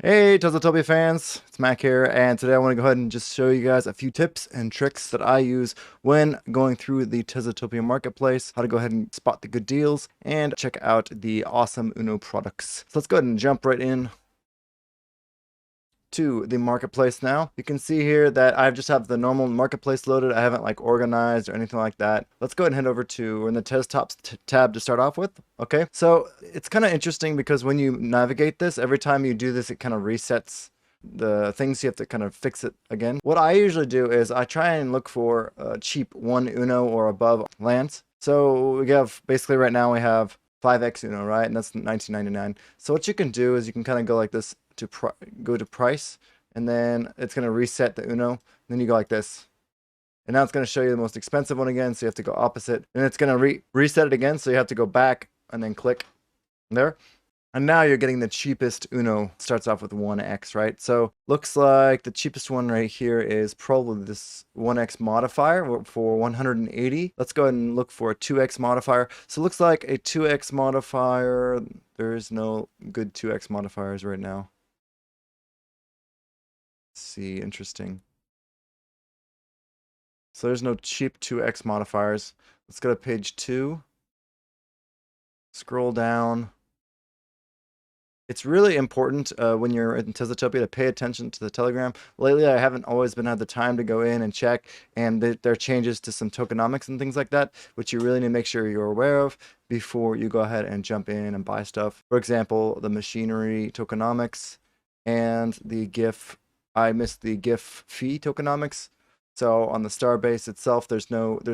Hey Tezotopia fans, it's Mac here, and today I want to go ahead and just show you guys a few tips and tricks that I use when going through the Tezotopia marketplace, how to go ahead and spot the good deals, and check out the awesome Uno products. So let's go ahead and jump right in to the marketplace now. You can see here that I just have the normal marketplace loaded. I haven't like organized or anything like that. Let's go ahead and head over to, we're in the Tezotopia tab to start off with. Okay, so it's kind of interesting because when you navigate this, every time you do this, it kind of resets the things. You have to kind of fix it again. What I usually do is I try and look for cheap 1 Uno or above lands. So we have, basically right now we have 5x Uno, right? And that's 1999. So what you can do is you can kind of go like this to go to price, and then it's going to reset the Uno. And then you go like this. And now it's going to show you the most expensive one again, so you have to go opposite. And it's going to reset it again, so you have to go back and then click there. And now you're getting the cheapest Uno. Starts off with 1x, right? So looks like the cheapest one right here is probably this 1x modifier for 180. Let's go ahead and look for a 2x modifier. So it looks like a 2x modifier. There's no good 2x modifiers right now. Let's see, interesting. So there's no cheap 2x modifiers. Let's go to page 2. Scroll down. It's really important when you're in Tezotopia to pay attention to the Telegram. Lately, I haven't always been had the time to go in and check, and there are changes to some tokenomics and things like that, which you really need to make sure you're aware of before you go ahead and jump in and buy stuff. For example, the machinery tokenomics and the GIF. I missed the GIF fee tokenomics. So on the star base itself, there's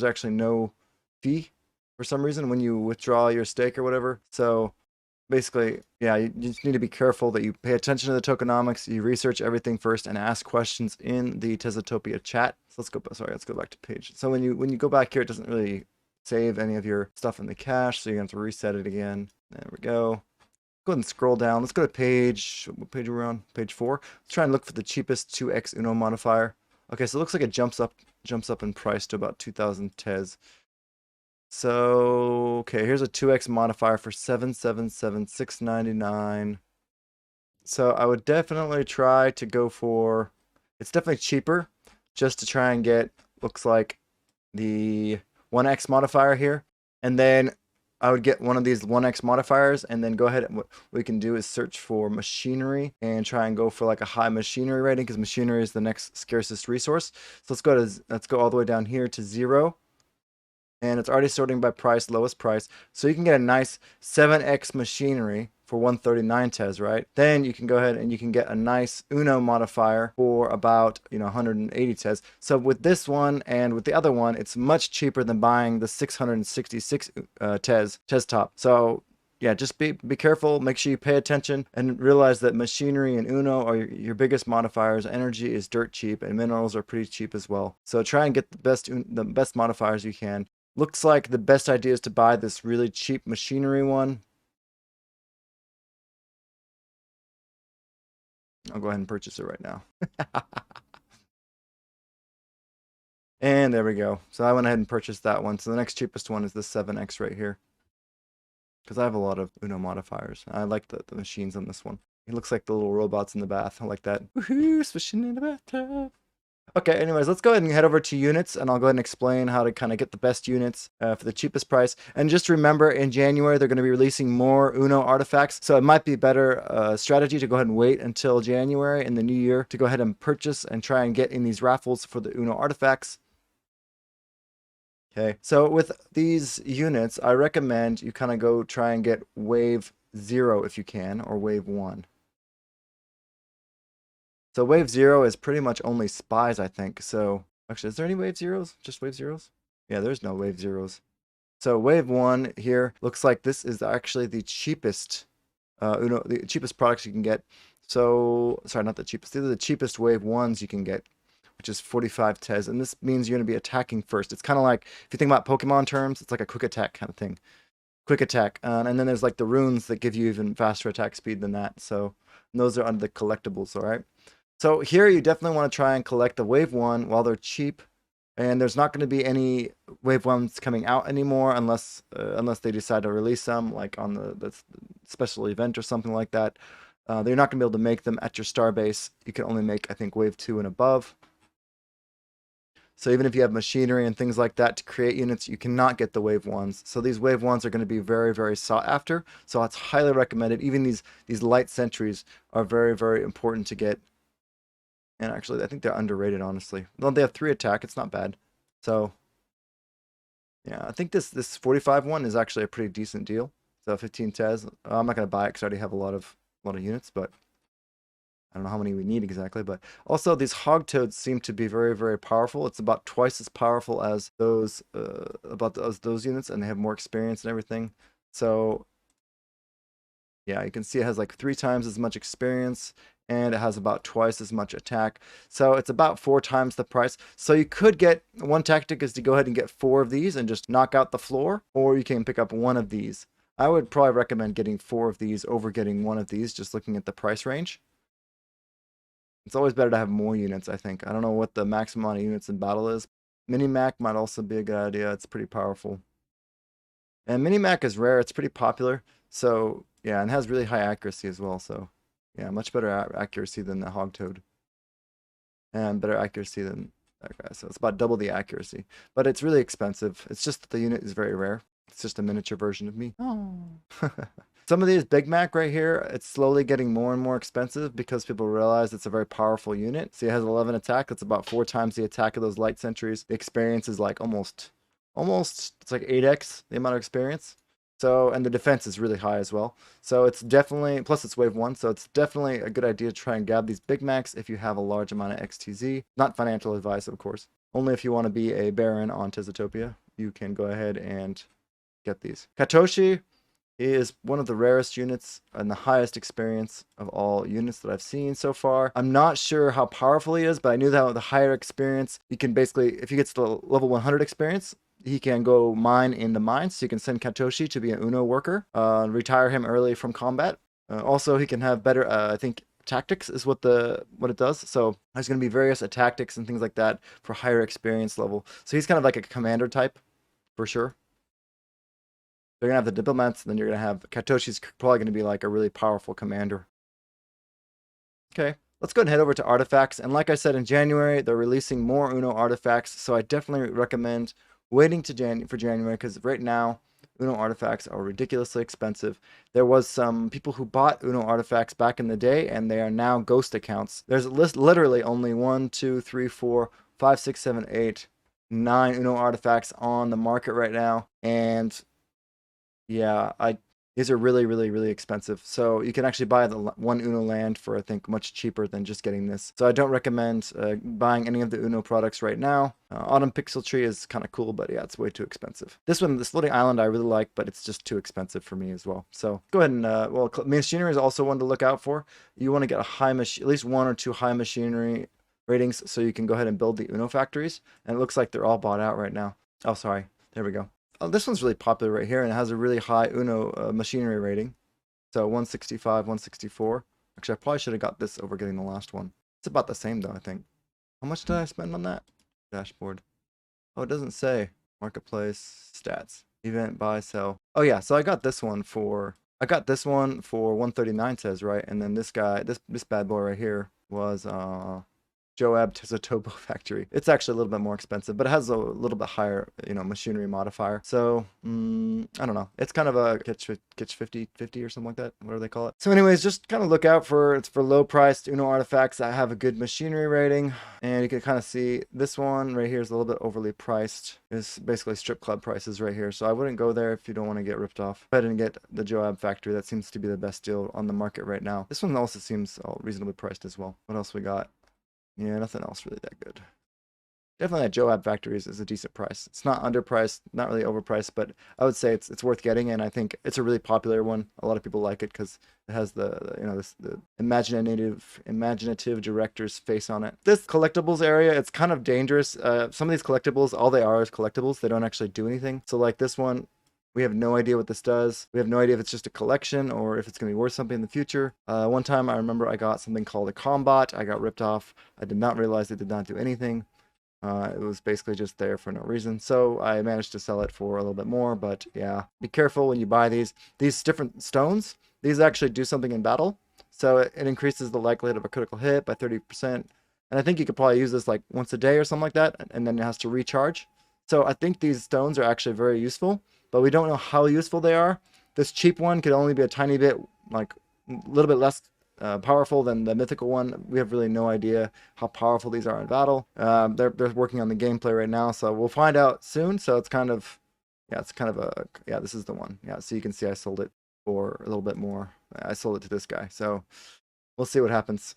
actually no fee for some reason when you withdraw your stake or whatever. So basically, yeah, you just need to be careful that you pay attention to the tokenomics, you research everything first, and ask questions in the Tezotopia chat. So let's go back to page. So when you go back here, it doesn't really save any of your stuff in the cache, so you're going to have to reset it again. There we go. Go ahead and scroll down. Let's go to page, what page are we on? Page 4. Let's try and look for the cheapest 2x Uno modifier. Okay, so it looks like it jumps up in price to about 2,000 Tez. So, okay, here's a 2x modifier for 777,699. So I would definitely try to go for, it's definitely cheaper just to try and get, looks like the 1x modifier here. And then I would get one of these 1x modifiers, and then go ahead and what we can do is search for machinery and try and go for like a high machinery rating, because machinery is the next scarcest resource. So let's go all the way down here to 0. And it's already sorting by price, lowest price. So you can get a nice 7x machinery for 139 Tez, right? Then you can go ahead and you can get a nice Uno modifier for about 180 Tez. So with this one and with the other one, it's much cheaper than buying the 666 Tez top. So yeah, just be careful. Make sure you pay attention and realize that machinery and Uno are your biggest modifiers. Energy is dirt cheap, and minerals are pretty cheap as well. So try and get the best modifiers you can. Looks like the best idea is to buy this really cheap machinery one. I'll go ahead and purchase it right now. And there we go. So I went ahead and purchased that one. So the next cheapest one is the 7x right here, because I have a lot of Uno modifiers. I like the machines on this one. It looks like the little robots in the bath. I like that. Woohoo, swishing in the bathtub. Okay, anyways, let's go ahead and head over to units, and I'll go ahead and explain how to kind of get the best units for the cheapest price. And just remember, in January, they're going to be releasing more Uno artifacts, so it might be a better strategy to go ahead and wait until January in the new year to go ahead and purchase and try and get in these raffles for the Uno artifacts. Okay, so with these units, I recommend you kind of go try and get wave 0 if you can, or wave 1. So wave 0 is pretty much only spies, I think. So actually, is there any wave 0s? Just wave 0s? Yeah, there's no wave 0s. So wave 1 here looks like this is actually the cheapest the cheapest products you can get. So sorry, not the cheapest. These are the cheapest wave 1s you can get, which is 45 Tez. And this means you're going to be attacking first. It's kind of like, if you think about Pokemon terms, it's like a quick attack kind of thing. Quick attack. And then there's like the runes that give you even faster attack speed than that. So those are under the collectibles, all right? So here you definitely want to try and collect the wave 1 while they're cheap, and there's not going to be any wave 1s coming out anymore unless they decide to release them like on the special event or something like that. You're not going to be able to make them at your starbase. You can only make, I think, wave 2 and above. So even if you have machinery and things like that to create units, you cannot get the wave 1s. So these wave 1s are going to be very, very sought after. So it's highly recommended. Even these light sentries are very, very important to get. And actually, I think they're underrated, honestly. Well, they have 3 attack. It's not bad. So yeah, I think this 45 one is actually a pretty decent deal. So 15 Tez. I'm not going to buy it because I already have a lot of units, but I don't know how many we need exactly. But also these hog toads seem to be very, very powerful. It's about twice as powerful as those those units, and they have more experience and everything. So yeah, you can see it has like 3 times as much experience, and it has about twice as much attack. So it's about 4 times the price. So you could get, one tactic is to go ahead and get 4 of these and just knock out the floor, or you can pick up 1 of these. I would probably recommend getting 4 of these over getting 1 of these, just looking at the price range. It's always better to have more units, I think. I don't know what the maximum amount of units in battle is. Mini-Mac might also be a good idea. It's pretty powerful. And Mini-Mac is rare. It's pretty popular. So, yeah, and has really high accuracy as well. So, yeah, much better accuracy than the Hog Toad. And better accuracy than that guy. So it's about double the accuracy. But it's really expensive. It's just that the unit is very rare. It's just a miniature version of me. Oh. Some of these Big Mac right here, it's slowly getting more and more expensive because people realize it's a very powerful unit. See, it has 11 attack. That's about 4 times the attack of those light sentries. The experience is like almost, it's like 8x the amount of experience. So, and the defense is really high as well. So it's definitely, plus it's wave 1, so it's definitely a good idea to try and grab these Big Macs if you have a large amount of XTZ. Not financial advice, of course. Only if you want to be a Baron on Tezotopia, you can go ahead and get these. Katoshi is one of the rarest units and the highest experience of all units that I've seen so far. I'm not sure how powerful he is, but I knew that with the higher experience, you can basically, if he gets the level 100 experience, he can go mine in the mines. So you can send Katoshi to be an Uno worker, retire him early from combat. Also, he can have better, I think, tactics is what it does. So there's going to be various tactics and things like that for higher experience level. So he's kind of like a commander type for sure. They're going to have the diplomats, and then you're going to have Katoshi's probably going to be like a really powerful commander. Okay, let's go ahead and head over to Artifacts. And like I said, in January, they're releasing more Uno Artifacts. So I definitely recommend waiting to for January, because right now, Uno Artifacts are ridiculously expensive. There was some people who bought Uno Artifacts back in the day, and they are now ghost accounts. There's literally only 1, 2, 3, 4, 5, 6, 7, 8, 9 Uno Artifacts on the market right now. And yeah, these are really, really, really expensive. So you can actually buy the 1 Uno land for, I think, much cheaper than just getting this. So I don't recommend buying any of the Uno products right now. Autumn Pixel Tree is kind of cool, but yeah, it's way too expensive. This Floating Island, I really like, but it's just too expensive for me as well. So go ahead and, well, machinery is also one to look out for. You want to get at least 1 or 2 high machinery ratings so you can go ahead and build the Uno factories. And it looks like they're all bought out right now. Oh, sorry. There we go. Oh, this one's really popular right here, and it has a really high Uno machinery rating. So 165, 164. Actually, I probably should have got this over getting the last one. It's about the same, though, I think. How much did I spend on that? Dashboard. Oh, it doesn't say. Marketplace, stats, event, buy, sell. Oh, yeah, so I got this one for 139, says, right? And then this guy, this bad boy right here was, Joab Tezotopia Factory. It's actually a little bit more expensive, but it has a little bit higher, machinery modifier. So, I don't know. It's kind of a catch 50 or something like that, whatever they call it. So anyways, just kind of look out for low priced Uno artifacts that have a good machinery rating. And you can kind of see this one right here is a little bit overly priced. It's basically strip club prices right here. So I wouldn't go there if you don't want to get ripped off. Go ahead and get the Joab Factory. That seems to be the best deal on the market right now. This one also seems reasonably priced as well. What else we got? Yeah, nothing else really that good. Definitely that Joab Factory is a decent price. It's not underpriced, not really overpriced, but I would say it's worth getting, and I think it's a really popular one. A lot of people like it because it has the imaginative director's face on it. This collectibles area, it's kind of dangerous. Some of these collectibles, all they are is collectibles. They don't actually do anything. So like this one, we have no idea what this does. We have no idea if it's just a collection or if it's going to be worth something in the future. One time I remember I got something called a Combat. I got ripped off. I did not realize it did not do anything. It was basically just there for no reason. So I managed to sell it for a little bit more. But yeah, be careful when you buy these. These different stones, these actually do something in battle. So it increases the likelihood of a critical hit by 30%. And I think you could probably use this like once a day or something like that, and then it has to recharge. So I think these stones are actually very useful, but we don't know how useful they are. This cheap one could only be a tiny bit, like a little bit less powerful than the mythical one. We have really no idea how powerful these are in battle. They're working on the gameplay right now, so we'll find out soon. So it's kind of, yeah, it's kind of a, yeah, this is the one. Yeah, so you can see I sold it for a little bit more. I sold it to this guy, so we'll see what happens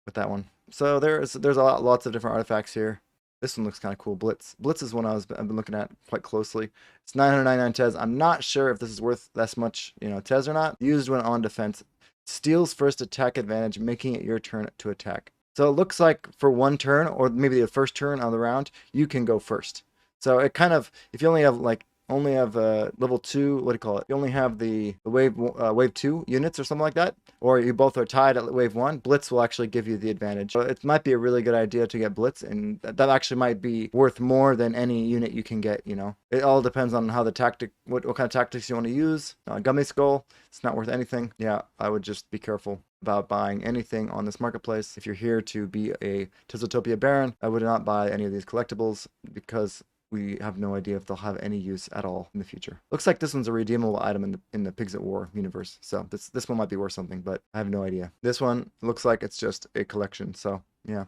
with that one. So there's lots of different artifacts here. This one looks kind of cool. Blitz is one I've been looking at quite closely. It's 999 Tez. I'm not sure if this is worth this much, Tez or not. Used when on defense. Steals first attack advantage, making it your turn to attack. So it looks like for one turn, or maybe the first turn on the round, you can go first. So it kind of, if you only have level 2, what do you call it? You only have the wave 2 units or something like that, or you both are tied at wave 1, Blitz will actually give you the advantage. So it might be a really good idea to get Blitz, and that actually might be worth more than any unit you can get, It all depends on how the tactic, what kind of tactics you want to use. Gummy Skull, it's not worth anything. Yeah, I would just be careful about buying anything on this marketplace. If you're here to be a Tezotopia Baron, I would not buy any of these collectibles because we have no idea if they'll have any use at all in the future. Looks like this one's a redeemable item in the Pigs at War universe. So this one might be worth something, but I have no idea. This one looks like it's just a collection. So yeah.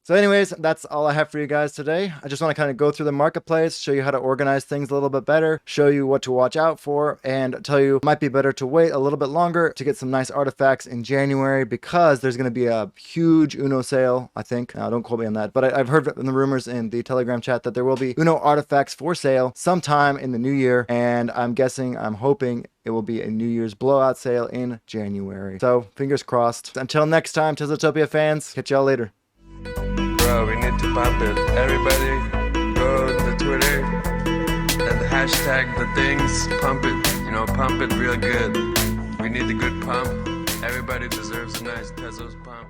So anyways, that's all I have for you guys today. I just want to kind of go through the marketplace, show you how to organize things a little bit better, show you what to watch out for, and tell you it might be better to wait a little bit longer to get some nice artifacts in January because there's going to be a huge Uno sale, I think. Now, don't quote me on that, but I've heard in the rumors in the Telegram chat that there will be Uno artifacts for sale sometime in the new year, and I'm hoping it will be a New Year's blowout sale in January. So fingers crossed. Until next time, Tezotopia fans, catch y'all later. Bro, we need to pump it. Everybody, go to Twitter and hashtag the things, pump it. Pump it real good. We need a good pump. Everybody deserves a nice Tezos pump.